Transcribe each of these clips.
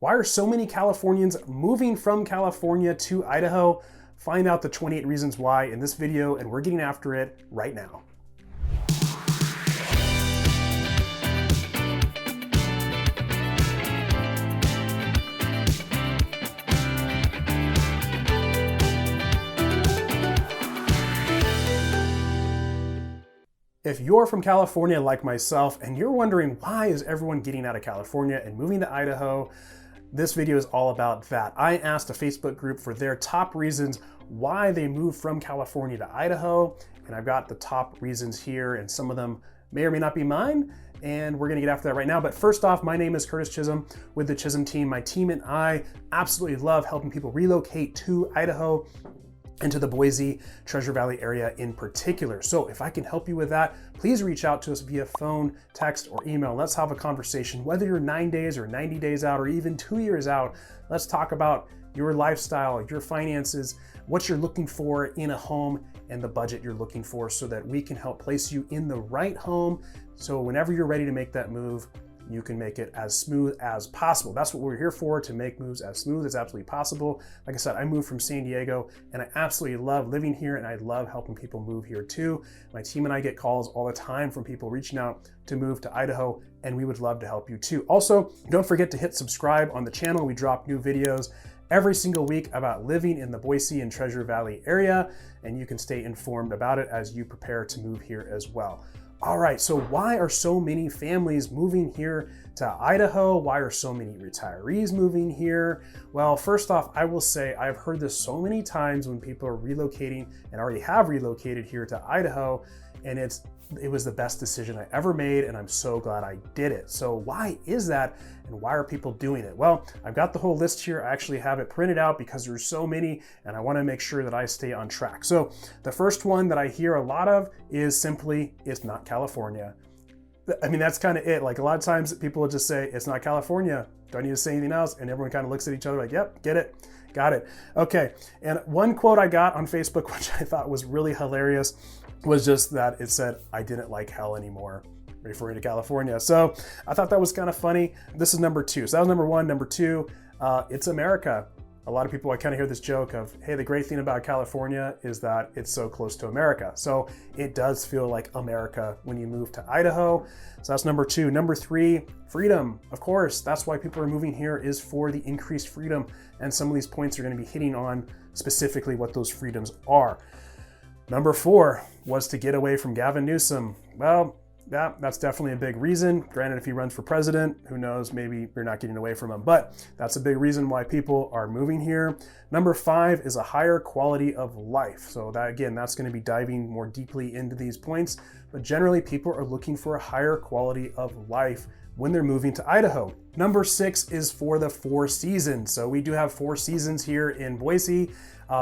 Why are so many Californians moving from California to Idaho? Find out the 28 reasons why in this video, and we're getting after it right now. If you're from California like myself and you're wondering why is everyone getting out of California and moving to Idaho, this video is all about that. I asked a Facebook group for their top reasons why they moved from California to Idaho, and I've got the top reasons here, and some of them may or may not be mine, and we're gonna get after that right now. But first off, my name is Curtis Chism with the Chism team. My team and I absolutely love helping people relocate to Idaho and to the Boise Treasure Valley area in particular. So if I can help you with that, please reach out to us via phone, text, or email. Let's have a conversation. Whether you're 9 days or 90 days out or even 2 years out, let's talk about your lifestyle, your finances, what you're looking for in a home, and the budget you're looking for so that we can help place you in the right home. So whenever you're ready to make that move, you can make it as smooth as possible. That's what we're here for, to make moves as smooth as absolutely possible. Like I said, I moved from San Diego and I absolutely love living here, and I love helping people move here too. My team and I get calls all the time from people reaching out to move to Idaho, and we would love to help you too. Also, don't forget to hit subscribe on the channel. We drop new videos every single week about living in the Boise and Treasure Valley area, and you can stay informed about it as you prepare to move here as well. All right, so why are so many families moving here to Idaho? Why are so many retirees moving here? Well, first off, I will say I've heard this so many times when people are relocating and already have relocated here to Idaho, and it was the best decision I ever made, and I'm so glad I did it. So why is that, and why are people doing it? Well, I've got the whole list here. I actually have it printed out because there's so many, and I want to make sure that I stay on track. So the first one that I hear a lot of is simply, it's not California. I mean, that's kind of it. Like, a lot of times people will just say, it's not California. Do I need to say anything else? And everyone kind of looks at each other like, yep, get it. Got it. Okay. And one quote I got on Facebook, which I thought was really hilarious, was just that it said, I didn't like hell anymore, referring to California. So I thought that was kind of funny. This is number two. So that was number one. Number two, it's America. A lot of people, I kind of hear this joke of, hey, the great thing about California is that it's so close to America. So it does feel like America when you move to Idaho. So that's number two. Number three, freedom. Of course, that's why people are moving here, is for the increased freedom. And some of these points are going to be hitting on specifically what those freedoms are. Number four was to get away from Gavin Newsom. Well, that's definitely a big reason. Granted, if he runs for president, who knows, maybe you're not getting away from him, but that's a big reason why people are moving here. Number five is a higher quality of life. So that, again, that's going to be diving more deeply into these points, but generally people are looking for a higher quality of life when they're moving to Idaho. Number six is for the 4 seasons. So we do have 4 seasons here in Boise.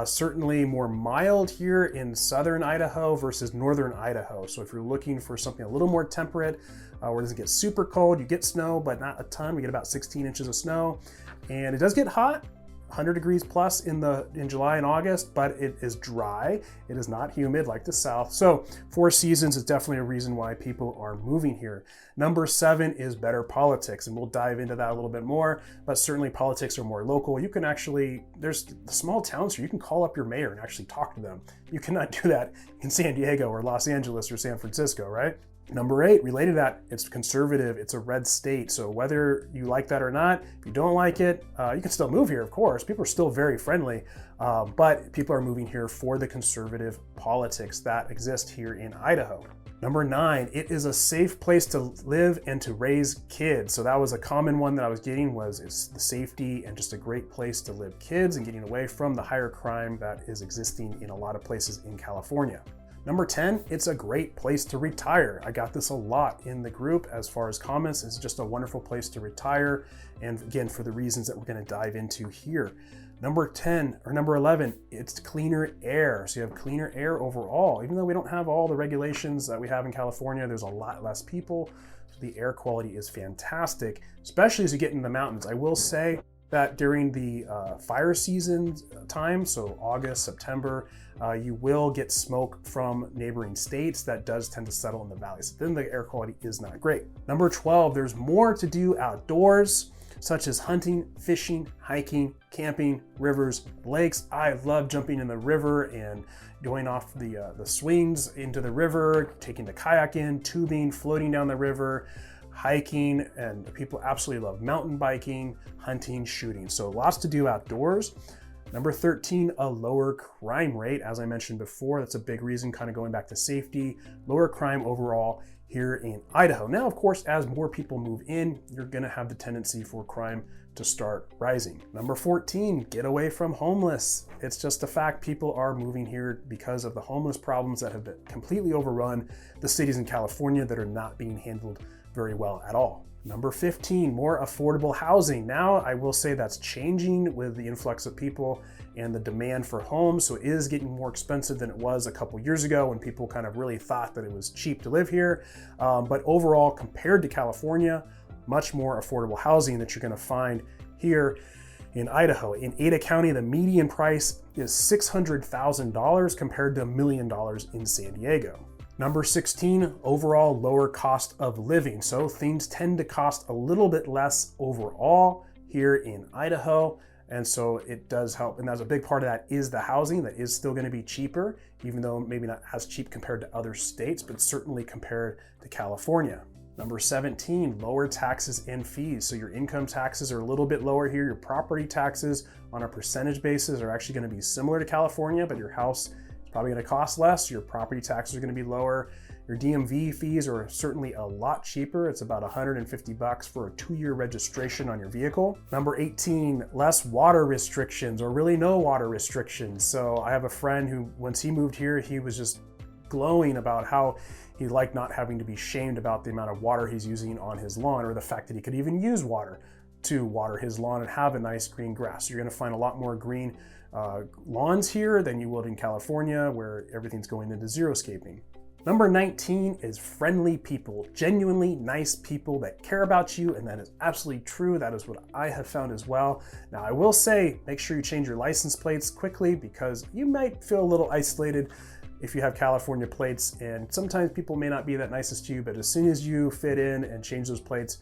Certainly more mild here in southern Idaho versus northern Idaho. So if you're looking for something a little more temperate, where it doesn't get super cold, you get snow, but not a ton. We get about 16 inches of snow, and it does get hot, 100 degrees plus in July and August, but it is dry. It is not humid like the South. So 4 seasons is definitely a reason why people are moving here. Number 7 is better politics, and we'll dive into that a little bit more, but certainly politics are more local. You can actually, there's small towns here, you can call up your mayor and actually talk to them. You cannot do that in San Diego or Los Angeles or San Francisco, right? Number 8, related to that, it's conservative, it's a red state. So whether you like that or not, if you don't like it, you can still move here, of course. People are still very friendly, but people are moving here for the conservative politics that exist here in Idaho. Number 9, it is a safe place to live and to raise kids. So that was a common one that I was getting, was it's the safety and just a great place to live kids and getting away from the higher crime that is existing in a lot of places in California. Number 10, it's a great place to retire. I got this a lot in the group as far as comments. It's just a wonderful place to retire. And again, for the reasons that we're going to dive into here. Number 10 or number 11, it's cleaner air. So you have cleaner air overall. Even though we don't have all the regulations that we have in California, there's a lot less people. So the air quality is fantastic, especially as you get into the mountains. I will say that during the fire season time, so August, September, you will get smoke from neighboring states that does tend to settle in the valleys. Then the air quality is not great. Number 12, there's more to do outdoors. such as hunting, fishing, hiking, camping, rivers, lakes. I love jumping in the river and going off the swings into the river, taking the kayak in, tubing, floating down the river, hiking, and people absolutely love mountain biking, hunting, shooting. So lots to do outdoors. Number 13, a lower crime rate. As I mentioned before, that's a big reason, kind of going back to safety, lower crime overall here in Idaho. Now, of course, as more people move in, you're gonna have the tendency for crime to start rising. Number 14, get away from homeless. It's just a fact, people are moving here because of the homeless problems that have been completely overrun the cities in California that are not being handled very well at all. Number 15, more affordable housing. Now, I will say that's changing with the influx of people and the demand for homes. So it is getting more expensive than it was a couple years ago when people kind of really thought that it was cheap to live here. But overall, compared to California, much more affordable housing that you're gonna find here in Idaho. In Ada County, the median price is $600,000 compared to $1 million in San Diego. Number 16, overall lower cost of living. So things tend to cost a little bit less overall here in Idaho. And so it does help. And that's a big part of that is the housing that is still going to be cheaper, even though maybe not as cheap compared to other states, but certainly compared to California. Number 17, lower taxes and fees. So your income taxes are a little bit lower here. Your property taxes on a percentage basis are actually going to be similar to California, but your house probably going to cost less. Your property taxes are going to be lower. Your DMV fees are certainly a lot cheaper. It's about $150 for a 2-year registration on your vehicle. Number 18, less water restrictions, or really no water restrictions. So I have a friend who, once he moved here, he was just glowing about how he liked not having to be shamed about the amount of water he's using on his lawn, or the fact that he could even use water to water his lawn and have a nice green grass. So you're going to find a lot more green lawns here than you would in California, where everything's going into xeriscaping. Number 19 is friendly people, genuinely nice people that care about you, and that is absolutely true. That is what I have found as well. Now, I will say, make sure you change your license plates quickly, because you might feel a little isolated if you have California plates, and sometimes people may not be that nicest to you, but as soon as you fit in and change those plates,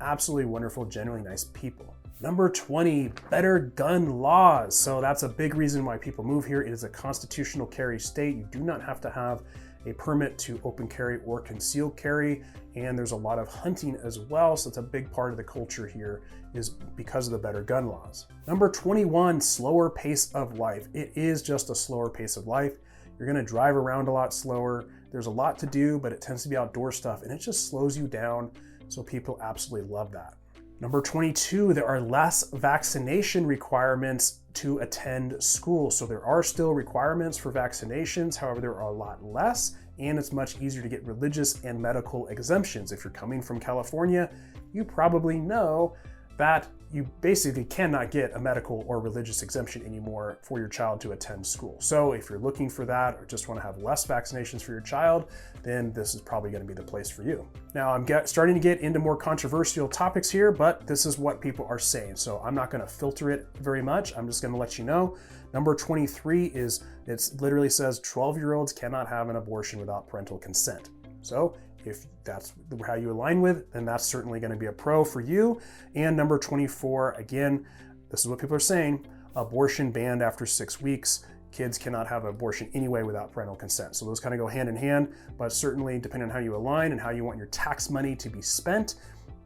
absolutely wonderful, genuinely nice people. Number 20, better gun laws. So that's a big reason why people move here. It is a constitutional carry state. You do not have to have a permit to open carry or concealed carry. And there's a lot of hunting as well. So it's a big part of the culture here is because of the better gun laws. Number 21, slower pace of life. It is just a slower pace of life. You're gonna drive around a lot slower. There's a lot to do, but it tends to be outdoor stuff and it just slows you down. So people absolutely love that. Number 22, there are less vaccination requirements to attend school. So there are still requirements for vaccinations, however, there are a lot less, and it's much easier to get religious and medical exemptions. If you're coming from California, you probably know that you basically cannot get a medical or religious exemption anymore for your child to attend school. So if you're looking for that or just want to have less vaccinations for your child, then this is probably going to be the place for you. Now I'm starting to get into more controversial topics here, but this is what people are saying. So I'm not going to filter it very much. I'm just going to let you know. Number 23 is, it literally says 12-year-olds cannot have an abortion without parental consent. So if that's how you align with, then that's certainly going to be a pro for you. And number 24, again, this is what people are saying, abortion banned after 6 weeks. Kids cannot have an abortion anyway without parental consent. So those kind of go hand in hand, but certainly depending on how you align and how you want your tax money to be spent,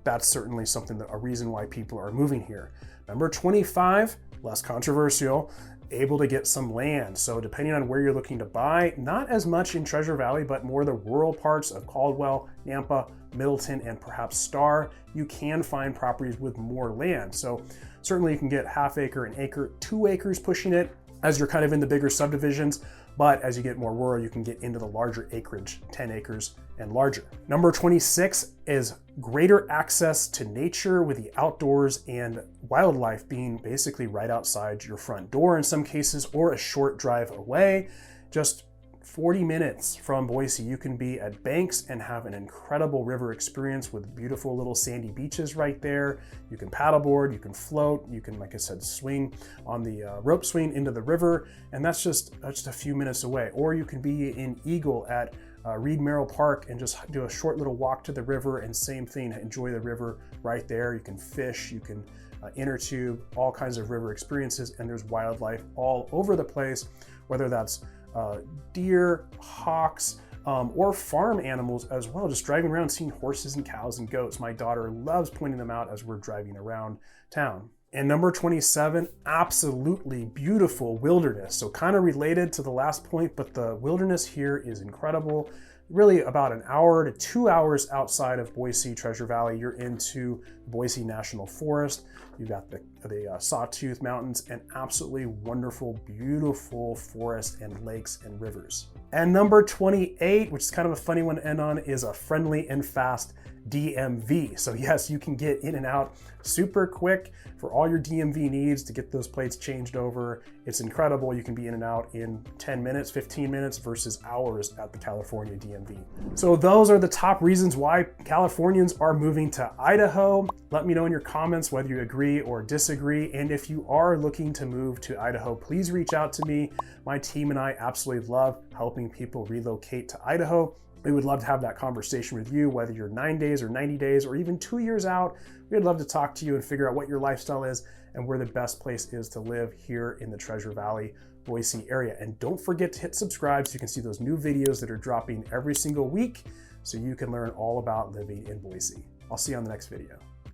that's certainly something a reason why people are moving here. Number 25, less controversial, able to get some land. So depending on where you're looking to buy, not as much in Treasure Valley, but more the rural parts of Caldwell, Nampa, Middleton, and perhaps Star, you can find properties with more land. So certainly you can get ½ acre, an acre, 2 acres pushing it as you're kind of in the bigger subdivisions. But as you get more rural, you can get into the larger acreage, 10 acres and larger. Number 26 is greater access to nature with the outdoors and wildlife being basically right outside your front door in some cases, or a short drive away. Just 40 minutes from Boise, you can be at Banks and have an incredible river experience with beautiful little sandy beaches right there. You can paddleboard, you can float, you can, like I said, swing on the rope swing into the river, and that's just a few minutes away. Or you can be in Eagle at Reed Merrill Park and just do a short little walk to the river, and same thing, enjoy the river right there. You can fish, you can inner tube, all kinds of river experiences, and there's wildlife all over the place, whether that's deer, hawks, or farm animals as well. Just driving around, seeing horses and cows and goats. My daughter loves pointing them out as we're driving around town. And number 27, absolutely beautiful wilderness. So kind of related to the last point, but the wilderness here is incredible. Really about an hour to 2 hours outside of Boise, Treasure Valley, you're into Boise National Forest. You've got the Sawtooth Mountains and absolutely wonderful, beautiful forests and lakes and rivers. And number 28, which is kind of a funny one to end on, is a friendly and fast DMV. So yes, you can get in and out super quick for all your DMV needs to get those plates changed over. It's incredible. You can be in and out in 10 minutes, 15 minutes versus hours at the California DMV. So those are the top reasons why Californians are moving to Idaho. Let me know in your comments whether you agree or disagree. And if you are looking to move to Idaho, please reach out to me. My team and I absolutely love helping people relocate to Idaho. We would love to have that conversation with you, whether you're 9 days or 90 days or even 2 years out. We'd love to talk to you and figure out what your lifestyle is and where the best place is to live here in the Treasure Valley, Boise area. And don't forget to hit subscribe so you can see those new videos that are dropping every single week so you can learn all about living in Boise. I'll see you on the next video.